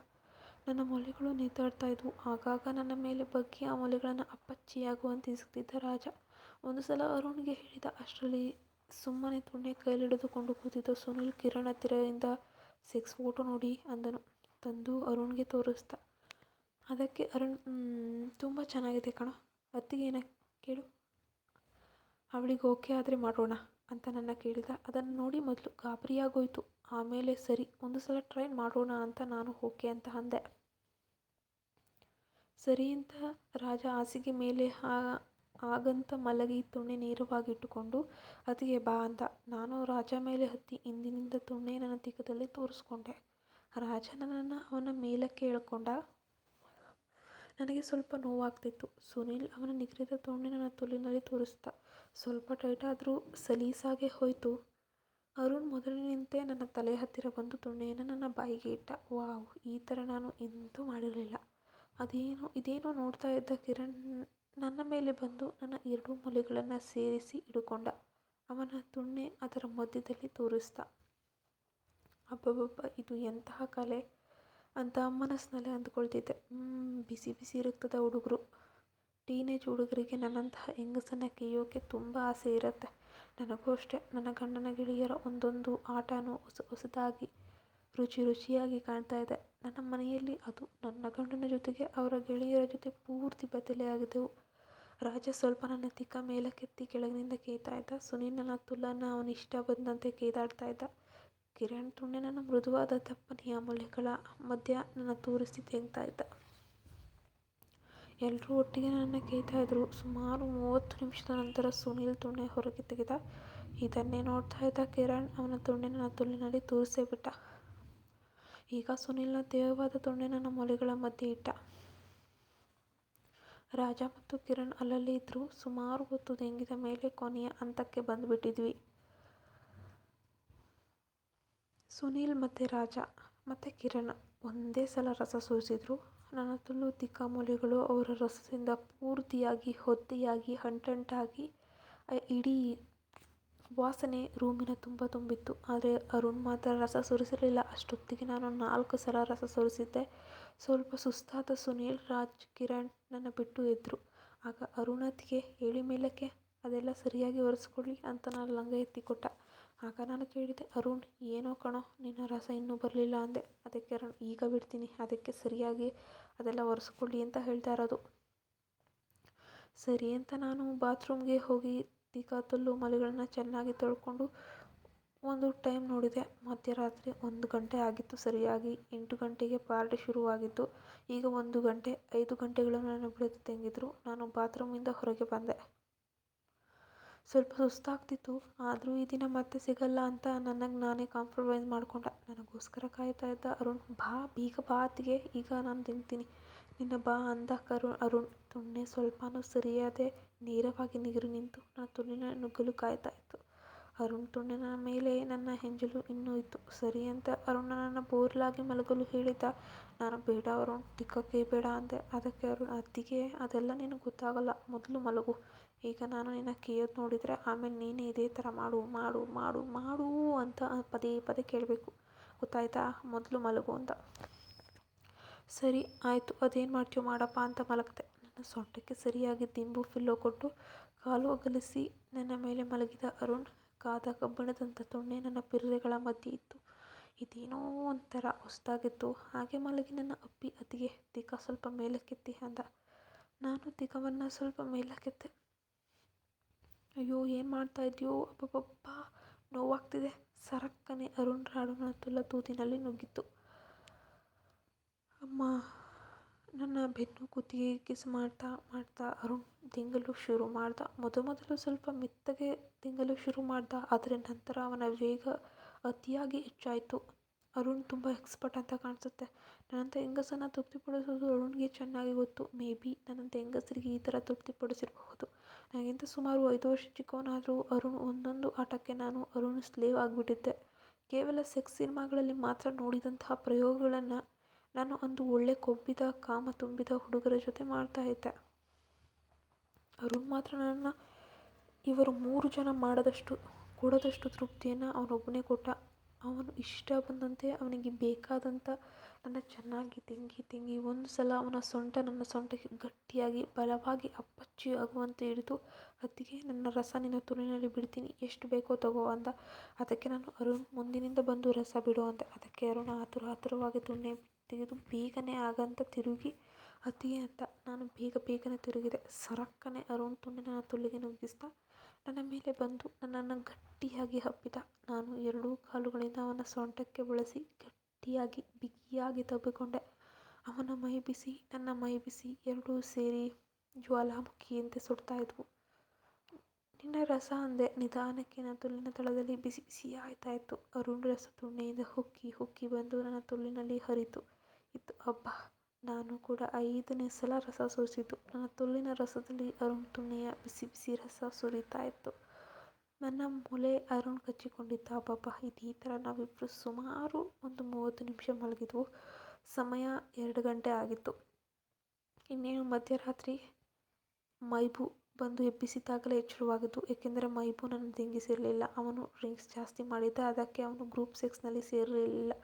ನನ್ನ ಮೊಲೆಗಳು ನೇತಾಡ್ತಾ ಇದ್ವು. ಆಗಾಗ ನನ್ನ ಮೇಲೆ ಬಗ್ಗಿ ಆ ಮೊಲೆಗಳನ್ನು ಅಪ್ಪಚ್ಚಿಯಾಗುವಂತೆ ಇಸುತ್ತಿದ್ದ ರಾಜ. ಒಂದು ಸಲ ಅರುಣ್ಗೆ ಹೇಳಿದ. ಅಷ್ಟರಲ್ಲಿ ಸುಮ್ಮನೆ ತುಣ್ಣೆ ಕೈಲಿಡಿದುಕೊಂಡು ಕೂತಿದ್ದ ಸುನಿಲ್ ಕಿರಣ್ ಹತ್ತಿರದಿಂದ ಸೆಕ್ಸ್ ಫೋಟೋ ನೋಡಿ ಅಂದನು. ತಂದು ಅರುಣ್ಗೆ ತೋರಿಸ್ದ. ಅದಕ್ಕೆ ಅರುಣ್, ತುಂಬ ಚೆನ್ನಾಗಿದೆ ಕಣೋ, ಅತ್ತಿಗೇನ ಕೇಳು, ಅವಳಿಗೆ ಓಕೆ ಆದರೆ ಮಾಡೋಣ ಅಂತ ನನ್ನ ಕೇಳಿದ. ಅದನ್ನು ನೋಡಿ ಮೊದಲು ಗಾಬರಿಯಾಗೋಯ್ತು. ಆಮೇಲೆ ಸರಿ, ಒಂದು ಸಲ ಟ್ರೈ ಮಾಡೋಣ ಅಂತ ನಾನು ಓಕೆ ಅಂತ ಅಂದೆ. ಸರಿ ಅಂತ ರಾಜ ಹಾಸಿಗೆ ಮೇಲೆ ಆಗಂತ ಮಲಗಿ ತುಣ್ಣೆ ನೇರವಾಗಿ ಇಟ್ಟುಕೊಂಡು ಅತ್ತಿಗೆ ಬಾ ಅಂದ. ನಾನು ರಾಜ ಮೇಲೆ ಹತ್ತಿ ಇಂದಿನಿಂದ ತುಣ್ಣೆ ನನ್ನ ತಿಕ್ಕದಲ್ಲಿ ತೋರಿಸ್ಕೊಂಡೆ. ರಾಜ ನನ್ನನ್ನು ಅವನ ಮೇಲಕ್ಕೆ ಎಳ್ಕೊಂಡ. ನನಗೆ ಸ್ವಲ್ಪ ನೋವಾಗ್ತಿತ್ತು. ಸುನಿಲ್ ಅವನ ನಿಗರಿದ ತುಣ್ಣೆ ನನ್ನ ತುಲ್ಲಿನಲ್ಲಿ ತೋರಿಸ್ದ. ಸ್ವಲ್ಪ ಟೈಟ್ ಆದರೂ ಸಲೀಸಾಗೆ ಹೋಯಿತು. ಅರುಣ್ ಮೊದಲಿನಂತೆ ನನ್ನ ತಲೆ ಹತ್ತಿರ ಬಂದು ತುಣ್ಣೆಯನ್ನು ನನ್ನ ಬಾಯಿಗೆ ಇಟ್ಟ. ವಾವ್, ಈ ಥರ ನಾನು ಎಂದೂ ಮಾಡಿರಲಿಲ್ಲ. ಇದೇನೋ ನೋಡ್ತಾ ಇದ್ದ ಕಿರಣ್ ನನ್ನ ಮೇಲೆ ಬಂದು ನನ್ನ 2 ಮೊಲೆಗಳನ್ನು ಸೇರಿಸಿ ಹಿಡುಕೊಂಡ. ಅವನ ತುಣ್ಣೆ ಅದರ ಮಧ್ಯದಲ್ಲಿ ತೋರಿಸ್ದ. ಅಬ್ಬಬ್ಬಬ್ಬ, ಇದು ಎಂತಹ ಕಲೆ ಅಂತ ಮನಸ್ಸಿನಲ್ಲೇ ಅಂದ್ಕೊಳ್ತಿದ್ದೆ. ಬಿಸಿ ಬಿಸಿ ರಕ್ತದ ಹುಡುಗರು, ಟೀನೇಜ್ ಹುಡುಗರಿಗೆ ನನ್ನಂತಹ ಹೆಂಗಸನ್ನು ಕೇಯೋಕ್ಕೆ ತುಂಬ ಆಸೆ ಇರುತ್ತೆ. ನನಗೂ ಅಷ್ಟೇ. ನನ್ನ ಗಂಡನ ಗೆಳೆಯರ ಒಂದೊಂದು ಆಟನೂ ಹೊಸದಾಗಿ ರುಚಿಯಾಗಿ ಕಾಣ್ತಾ ಇದೆ. ನನ್ನ ಮನೆಯಲ್ಲಿ ಅದು ನನ್ನ ಗಂಡನ ಜೊತೆಗೆ ಅವರ ಗೆಳೆಯರ ಜೊತೆ ಪೂರ್ತಿ ಬದಲಾಗಿದ್ದೆವು. ರಾಜ ಸ್ವಲ್ಪ ನನ್ನ ತಿಕ್ಕ ಮೇಲಕ್ಕೆತ್ತಿ ಕೆಳಗಿನಿಂದ ಕೇಯ್ತಾ ಇದ್ದ. ಸುನೀಲ್ ನನ್ನ ತುಲ್ಲನ್ನು ಅವನಿಷ್ಟ ಬಂದಂತೆ ಕೇದಾಡ್ತಾ ಇದ್ದ. ಕಿರಣ್ ತುಣ್ಣೆ ನನ್ನ ಮೃದುವಾದ ದಪ್ಪನೆಯ ಮೊಲೆಗಳ ಮಧ್ಯ ನನ್ನ ತೋರಿಸಿ ತೆಗ್ತಾ ಇದ್ದ. ಎಲ್ಲರೂ ಒಟ್ಟಿಗೆ ನನ್ನನ್ನು ಕೇಯ್ತಾ ಇದ್ರು. ಸುಮಾರು 30 ನಿಮಿಷದ ನಂತರ ಸುನೀಲ್ ತುಣ್ಣೆ ಹೊರಗೆ ತೆಗೆದ. ಇದನ್ನೇ ನೋಡ್ತಾ ಇದ್ದ ಕಿರಣ್ ಅವನ ತುಣ್ಣೆ ನನ್ನ ತುಲ್ಲಿನಲ್ಲಿ ತೋರಿಸೇ ಬಿಟ್ಟ. ಈಗ ಸುನೀಲ್ನ ತೇವವಾದ ತುಣ್ಣೆ ನನ್ನ ಮೊಲೆಗಳ ಮಧ್ಯೆ ಇಟ್ಟ. ರಾಜ ಮತ್ತು ಕಿರಣ್ ಅಲ್ಲಲ್ಲೇ ಇದ್ರು. ಸುಮಾರು ಹೊತ್ತು ತೆಂಗಿದ ಮೇಲೆ ಕೊನೆಯ ಹಂತಕ್ಕೆ ಬಂದುಬಿಟ್ಟಿದ್ವಿ. ಸುನೀಲ್ ಮತ್ತು ರಾಜ ಮತ್ತು ಕಿರಣ್ ಒಂದೇ ಸಲ ರಸ ಸೂಸಿದ್ರು. ನನ್ನ ತುಲ್ಲು ತಿಕ್ಕ ಮೊಲೆಗಳು ಅವರ ರಸದಿಂದ ಪೂರ್ತಿಯಾಗಿ ಒದ್ದೆಯಾಗಿ ಅಂಟಂಟಾಗಿ ಇಡೀ ವಾಸನೆ ರೂಮಿನ ತುಂಬ ತುಂಬಿತ್ತು. ಆದರೆ ಅರುಣ್ ಮಾತ್ರ ರಸ ಸುರಿಸಿರಲಿಲ್ಲ. ಅಷ್ಟೊತ್ತಿಗೆ ನಾನು 4 ಸಲ ರಸ ಸುರಿಸಿದ್ದೆ. ಸ್ವಲ್ಪ ಸುಸ್ತಾದ ಸುನೀಲ್, ರಾಜ್, ಕಿರಣ್ ನನ್ನ ಬಿಟ್ಟು ಎದ್ರು. ಆಗ ಅರುಣ್ ಅತ್ತಿಗೆ, ಹೇಳಿ ಮೇಲಕ್ಕೆ, ಅದೆಲ್ಲ ಸರಿಯಾಗಿ ಒರೆಸ್ಕೊಳ್ಳಿ ಅಂತ ನಾನು ಲಂಗ ಎತ್ತಿಕೊಟ್ಟ. ಆಗ ನಾನು ಕೇಳಿದೆ, ಅರುಣ್ ಏನೋ ಕಣೋ, ನಿನ್ನ ರಸ ಇನ್ನೂ ಬರಲಿಲ್ಲ ಅಂದೆ. ಅದಕ್ಕೆ ಅರುಣ್, ಈಗ ಬಿಡ್ತೀನಿ, ಅದಕ್ಕೆ ಸರಿಯಾಗಿ ಅದೆಲ್ಲ ಒರೆಸ್ಕೊಳ್ಳಿ ಅಂತ ಹೇಳ್ತಾ ಇರೋದು. ಸರಿ ಅಂತ ನಾನು ಬಾತ್ರೂಮ್ಗೆ ಹೋಗಿ ತಿಕಾತೊಲ್ಲು ಮಲೆಗಳನ್ನ ಚೆನ್ನಾಗಿ ತೊಳ್ಕೊಂಡು ಒಂದು ಟೈಮ್ ನೋಡಿದೆ. ಮಧ್ಯರಾತ್ರಿ 1 ಗಂಟೆ ಆಗಿತ್ತು. ಸರಿಯಾಗಿ 8 ಗಂಟೆಗೆ ಪಾರ್ಟಿ ಶುರುವಾಗಿತ್ತು. ಈಗ 1 ಗಂಟೆ. 5 ಗಂಟೆಗಳು ನನ್ನ ಬಿಡದೆ ತೆಂಗಿದ್ರು. ನಾನು ಬಾತ್ರೂಮಿಂದ ಹೊರಗೆ ಬಂದೆ. ಸ್ವಲ್ಪ ಸುಸ್ತಾಗ್ತಿತ್ತು. ಆದರೂ ಈ ದಿನ ಮತ್ತೆ ಸಿಗಲ್ಲ ಅಂತ ನನಗೆ ನಾನೇ ಕಾಂಪ್ರಮೈಸ್ ಮಾಡ್ಕೊಂಡೆ. ನನಗೋಸ್ಕರ ಕಾಯ್ತಾ ಇದ್ದ ಅರುಣ್, ಬಾ ಬೇಗ ಬಾ ಅತ್ತಿಗೆ, ಈಗ ನಾನು ತಿಂತೀನಿ, ನಿನ್ನ ಬಾ ಅಂದ ಅರುಣ್. ತುಣ್ಣೆ ಸ್ವಲ್ಪನೂ ಸರಿಯದೆ ನೇರವಾಗಿ ನೀರು ನಿಂತು ನನ್ನ ತುಣ್ಣಿನ ನುಗ್ಗಲು ಕಾಯ್ತಾ ಇತ್ತು. ಅರುಣ್ ತುಣ್ಣಿನ ಮೇಲೆ ನನ್ನ ಹೆಂಜಲು ಇನ್ನೂ ಇತ್ತು. ಸರಿ ಅಂತ ಅರುಣ್ ನನ್ನನ್ನು ಬೋರ್ಲಾಗಿ ಮಲಗಲು ಹೇಳಿದ್ದ. ನಾನು, ಬೇಡ ಅರುಣ್, ತಿಕ್ಕಕ್ಕೆ ಬೇಡ ಅಂದೆ. ಅದಕ್ಕೆ ಅರುಣ್, ಅತ್ತಿಗೆ ಅದೆಲ್ಲ ನಿನಗೆ ಗೊತ್ತಾಗಲ್ಲ, ಮೊದಲು ಮಲಗು. ಈಗ ನಾನು ನಿನ್ನ ಕೇಯೋದು ನೋಡಿದರೆ ಆಮೇಲೆ ನೀನು ಇದೇ ಥರ ಮಾಡು ಮಾಡು ಮಾಡು ಮಾಡು ಅಂತ ಪದೇ ಪದೇ ಕೇಳಬೇಕು, ಗೊತ್ತಾಯ್ತಾ? ಮೊದಲು ಮಲಗು ಅಂದ. ಸರಿ ಆಯಿತು, ಅದೇನು ಮಾಡ್ತೀಯೋ ಮಾಡಪ್ಪ ಅಂತ ಮಲಗಿದೆ. ನನ್ನ ಸೊಂಟಕ್ಕೆ ಸರಿಯಾಗಿ ದಿಂಬು ಫಿಲ್ಲೋ ಕೊಟ್ಟು ಕಾಲು ಅಗಲಿಸಿ ನನ್ನ ಮೇಲೆ ಮಲಗಿದ ಅರುಣ್. ಕಾದ ಕಬ್ಬಿಣದಂಥ ತೊಣ್ಣೆ ನನ್ನ ಪಿರ್ರೆಗಳ ಮಧ್ಯೆ ಇತ್ತು. ಇದೇನೋ ಒಂಥರ ಹೊಸ್ದಾಗಿತ್ತು. ಹಾಗೆ ಮಲಗಿ ನನ್ನ ಅಪ್ಪಿ, ಅತ್ತಿಗೆ ತಿಕ್ಕ ಸ್ವಲ್ಪ ಮೇಲಕ್ಕೆತ್ತಿ ಅಂದ. ನಾನು ತಿಕವನ್ನು ಸ್ವಲ್ಪ ಮೇಲಕ್ಕೆತ್ತೆ. ಅಯ್ಯೋ ಏನು ಮಾಡ್ತಾ ಇದೆಯೋ, ಅಬ್ಬಬ್ಬಬ್ಬ ನೋವಾಗ್ತಿದೆ. ಸರಕ್ಕನೆ ಅರುಣ್ ರಾಡು ನನ್ನ ತೂತಿನಲ್ಲಿ ನುಗ್ಗಿತ್ತು. ಅಮ್ಮ ನನ್ನ ಬೆನ್ನು ಕುತ್ತಿಗೆ ಕಿಸ್ ಮಾಡ್ತಾ ಮಾಡ್ತಾ ಅರುಣ್ ದಿಂಗಲು ಶುರು ಮಾಡ್ದ. ಮೊದಲು ಸ್ವಲ್ಪ ಮೆತ್ತಗೆ ದಿಂಗಲು ಶುರು ಮಾಡ್ದ. ಆದರೆ ನಂತರ ಅವನ ವೇಗ ಅತಿಯಾಗಿ ಹೆಚ್ಚಾಯಿತು. ಅರುಣ್ ತುಂಬ ಎಕ್ಸ್ಪರ್ಟ್ ಅಂತ ಕಾಣಿಸುತ್ತೆ. ನನ್ನಂಥ ಹೆಂಗಸನ್ನು ತೃಪ್ತಿಪಡಿಸೋದು ಅರುಣ್ಗೆ ಚೆನ್ನಾಗಿ ಗೊತ್ತು. ಮೇ ಬಿ ನನ್ನಂಥ ಹೆಂಗಸರಿಗೆ ಈ ಥರ ತೃಪ್ತಿಪಡಿಸಿರಬಹುದು. ನನಗಿಂತ ಸುಮಾರು 5 ವರ್ಷ ಚಿಕ್ಕವನಾದರೂ ಅರುಣ್ ಒಂದೊಂದು ಆಟಕ್ಕೆ ನಾನು ಅರುಣ್ ಸ್ಲೇವ್ ಆಗಿಬಿಟ್ಟಿದ್ದೆ. ಕೇವಲ ಸೆಕ್ಸ್ ಸಿನಿಮಾಗಳಲ್ಲಿ ಮಾತ್ರ ನೋಡಿದಂತಹ ಪ್ರಯೋಗಗಳನ್ನು ನಾನು ಒಂದು ಒಳ್ಳೆ ಕೊಬ್ಬಿದ ಕಾಮ ತುಂಬಿದ ಹುಡುಗರ ಜೊತೆ ಮಾಡ್ತಾ ಇದ್ದೆ. ಅರುಣ್ ಮಾತ್ರ ನನ್ನ ಇವರು 3 ಜನ ಕೊಡದಷ್ಟು ತೃಪ್ತಿಯನ್ನು ಅವನೊಬ್ಬನೇ ಕೊಟ್ಟ. ಅವನು ಇಷ್ಟ ಬಂದಂತೆ ಅವನಿಗೆ ಬೇಕಾದಂಥ ನನ್ನ ಚೆನ್ನಾಗಿ ತಿಂಗಿ ಒಂದು ಸಲ ಅವನ ಸೊಂಟ ನನ್ನ ಸೊಂಟಕ್ಕೆ ಗಟ್ಟಿಯಾಗಿ ಬಲವಾಗಿ ಅಪ್ಪಚ್ಚಿ ಆಗುವಂತೆ ಹಿಡಿದು, ಅತ್ತಿಗೆ ನನ್ನ ರಸ ನಿನ್ನ ತುಳಿನಲ್ಲಿ ಬಿಡ್ತೀನಿ, ಎಷ್ಟು ಬೇಕೋ ತಗೋ ಅಂದ. ಅದಕ್ಕೆ ನಾನು, ಅರುಣ್ ಮುಂದಿನಿಂದ ಬಂದು ರಸ ಬಿಡು ಅಂದೆ. ಅದಕ್ಕೆ ಅರುಣ್ ಆತುರವಾಗಿ ತುಣ್ಣೆ ತೆಗೆದು ಬೇಗನೆ ಆಗಂತ ತಿರುಗಿ ಅತ್ತಿಗೆ ಅಂತ. ನಾನು ಬೇಗನೆ ತಿರುಗಿದೆ. ಸರಕ್ಕನೆ ಅರುಣ್ ತುಣ್ಣೆ ನನ್ನ ತುಲ್ಲಿಗೆ ನುಗ್ಗಿಸ್ದ. ನನ್ನ ಮೇಲೆ ಬಂದು ನನ್ನನ್ನು ಗಟ್ಟಿಯಾಗಿ ಹಪ್ಪಿದ. ನಾನು 2 ಕಾಲುಗಳಿಂದ ಅವನ ಸೊಂಟಕ್ಕೆ ಬಳಸಿ ಗಟ್ಟಿಯಾಗಿ ಬಿಗಿಯಾಗಿ ತಬ್ಬಿಕೊಂಡೆ. ಅವನ ಮೈ ಬಿಸಿ, ನನ್ನ ಮೈ ಬಿಸಿ ಎರಡೂ ಸೇರಿ ಜ್ವಾಲಾಮುಖಿಯಂತೆ ಸುಡ್ತಾ ಇದ್ವು. ನಿನ್ನ ರಸ ಅಂದೆ ನಿಧಾನಕ್ಕೆ. ನನ್ನ ತುಲ್ಲಿನ ತಳದಲ್ಲಿ ಬಿಸಿ ಬಿಸಿ ಆಯ್ತಾ ಇತ್ತು. ಅರುಣ್ ರಸ ತುಣ್ಣೆಯಿಂದ ಹುಕ್ಕಿ ಬಂದು ನನ್ನ ತುಲ್ಲಿನಲ್ಲಿ ಹರಿತು ಇತ್ತು. ಹಬ್ಬ, ನಾನು ಕೂಡ 5ನೇ ಸಲ ರಸ ಸುರಿಸಿದ್ದು. ನನ್ನ ತುಲ್ಲಿನ ರಸದಲ್ಲಿ ಅರುಣ್ ತುಣ್ಣೆಯ ಬಿಸಿ ಬಿಸಿ ರಸ ಸುರಿತಾ ಇತ್ತು. ನನ್ನ ಮೊಲೆ ಅರುಣ್ ಕಚ್ಚಿಕೊಂಡಿದ್ದ. ಅಬ್ಬಬ್ಬ, ಇದೇ ಥರ ನಾವಿಬ್ಬರು ಸುಮಾರು ಒಂದು 30 ನಿಮಿಷ ಮಲಗಿದ್ವು. ಸಮಯ 2 ಗಂಟೆ ಆಗಿತ್ತು. ಇನ್ನೇನು ಮಧ್ಯರಾತ್ರಿ. ಮೈಬು ಬಂದು ಎಬ್ಬಿಸಿದಾಗಲೇ ಎಚ್ಚರವಾಗಿದ್ದು. ಏಕೆಂದರೆ ಮೈಬು ನನ್ನ ದಿಂಗಿಸಿರಲಿಲ್ಲ. ಅವನು ಡ್ರಿಂಕ್ಸ್ ಜಾಸ್ತಿ ಮಾಡಿದ್ದ. ಅದಕ್ಕೆ ಅವನು ಗ್ರೂಪ್ ಸೆಕ್ಸ್ನಲ್ಲಿ ಸೇರಿರಲಿಲ್ಲ.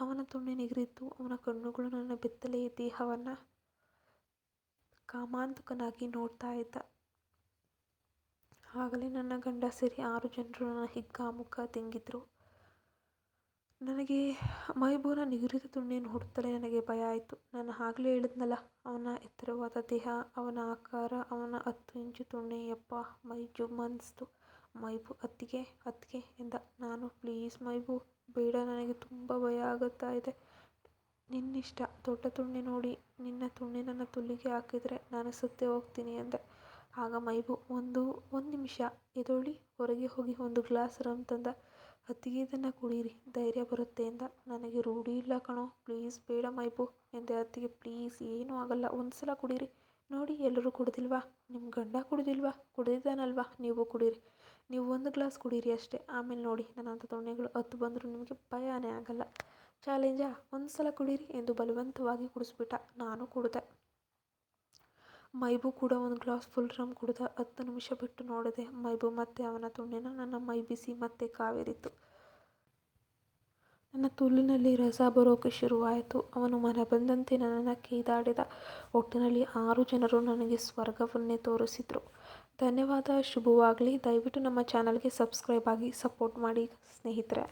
ಅವನ ತುಣ್ಣೆ ನಿಗರಿತ್ತು. ಅವನ ಕಣ್ಣುಗಳು ನನ್ನ ಬೆತ್ತಲೆಯ ದೇಹವನ್ನು ಕಾಮಾಂತಕನಾಗಿ ನೋಡ್ತಾ ಇದ್ದ. ಆಗಲೇ ನನ್ನ ಗಂಡ ಸೇರಿ 6 ಜನರು ನನ್ನ ಹಿಗ್ಗಾಮುಗ್ಗ ತಿಂಗಿದ್ರು. ನನಗೆ ಮೈಬೂನ ನಿಗರಿತ ತುಣ್ಣೆ ನೋಡುತ್ತಲೇ ನನಗೆ ಭಯ ಆಯಿತು. ನಾನು ಆಗಲೇ ಹೇಳಿದ್ನಲ್ಲ, ಅವನ ಎತ್ತರವಾದ ದೇಹ, ಅವನ ಆಕಾರ, ಅವನ 10 ಇಂಚು ತುಣ್ಣೆ. ಯಪ್ಪ, ಮೈ ಜುಮ್ ಅನ್ನಿಸ್ತು. ಮೈಬು, ಅತ್ತಿಗೆ ಎಂದ. ನಾನು, ಪ್ಲೀಸ್ ಮೈಬು, ಬೇಡ, ನನಗೆ ತುಂಬ ಭಯ ಆಗುತ್ತಾ ಇದೆ. ನಿನ್ನಿಷ್ಟ. ದೊಡ್ಡ ತುಣ್ಣೆ ನೋಡಿ ನಿನ್ನ ತುಣ್ಣೆ ನನ್ನ ತುಲ್ಲಿಗೆ ಹಾಕಿದರೆ ನಾನು ಸತ್ತೇ ಹೋಗ್ತೀನಿ ಅಂದೆ. ಆಗ ಮೈಬು, ಒಂದು ನಿಮಿಷ ಎದೊಳ್ಳಿ, ಹೊರಗೆ ಹೋಗಿ 1 ಗ್ಲಾಸ್ ರಮ್ ತಂದ. ಅತ್ತಿಗೆ ಇದನ್ನು ಕುಡೀರಿ, ಧೈರ್ಯ ಬರುತ್ತೆ ಎಂದ. ನನಗೆ ರೂಢಿ ಇಲ್ಲ ಕಣೋ, ಪ್ಲೀಸ್ ಬೇಡ ಮೈಬು ಎಂದೆ. ಅತ್ತಿಗೆ, ಪ್ಲೀಸ್, ಏನೂ ಆಗಲ್ಲ, ಒಂದು ಸಲ ಕುಡೀರಿ. ನೋಡಿ, ಎಲ್ಲರೂ ಕುಡ್ದಿಲ್ವಾ? ನಿಮ್ಮ ಗಂಡ ಕುಡ್ದಿಲ್ವಾ? ಕುಡಿದಿದ್ದಾನಲ್ವಾ? ನೀವು ಕುಡೀರಿ. ನೀವು 1 ಗ್ಲಾಸ್ ಕುಡೀರಿ ಅಷ್ಟೇ. ಆಮೇಲೆ ನೋಡಿ, ನನ್ನಂಥ ತೊಣ್ಣೆಗಳು 10 ಬಂದರೂ ನಿಮಗೆ ಭಯನೇ ಆಗಲ್ಲ. ಚಾಲೆಂಜಾ? ಒಂದು ಸಲ ಕುಡೀರಿ ಎಂದು ಬಲವಂತವಾಗಿ ಕುಡಿಸ್ಬಿಟ್ಟ. ನಾನು ಕುಡಿದೆ. ಮೈಬು ಕೂಡ ಒಂದು ಗ್ಲಾಸ್ ಫುಲ್ ರಮ್ ಕುಡ್ದ. 10 ನಿಮಿಷ ಬಿಟ್ಟು ನೋಡಿದೆ ಮೈಬು ಮತ್ತೆ ಅವನ ತುಂಡಿನ. ನನ್ನ ಮೈ ಬಿಸಿ ಮತ್ತೆ ಕಾವೇರಿತು. ನನ್ನ ತುಲ್ಲಿನಲ್ಲಿ ರಸ ಬರೋಕೆ ಶುರುವಾಯಿತು. ಅವನು ಮನ ಬಂದಂತೆ ನನ್ನನ್ನು ಕೇದಾಡಿದ. ಒಟ್ಟಿನಲ್ಲಿ 6 ಜನರು ನನಗೆ ಸ್ವರ್ಗವನ್ನೇ ತೋರಿಸಿದ್ರು. ಧನ್ಯವಾದ. ಶುಭವಾಗಲಿ. ದಯವಿಟ್ಟು ನಮ್ಮ ಚಾನಲ್ಗೆ ಸಬ್ಸ್ಕ್ರೈಬ್ ಆಗಿ ಸಪೋರ್ಟ್ ಮಾಡಿ ಸ್ನೇಹಿತರೆ.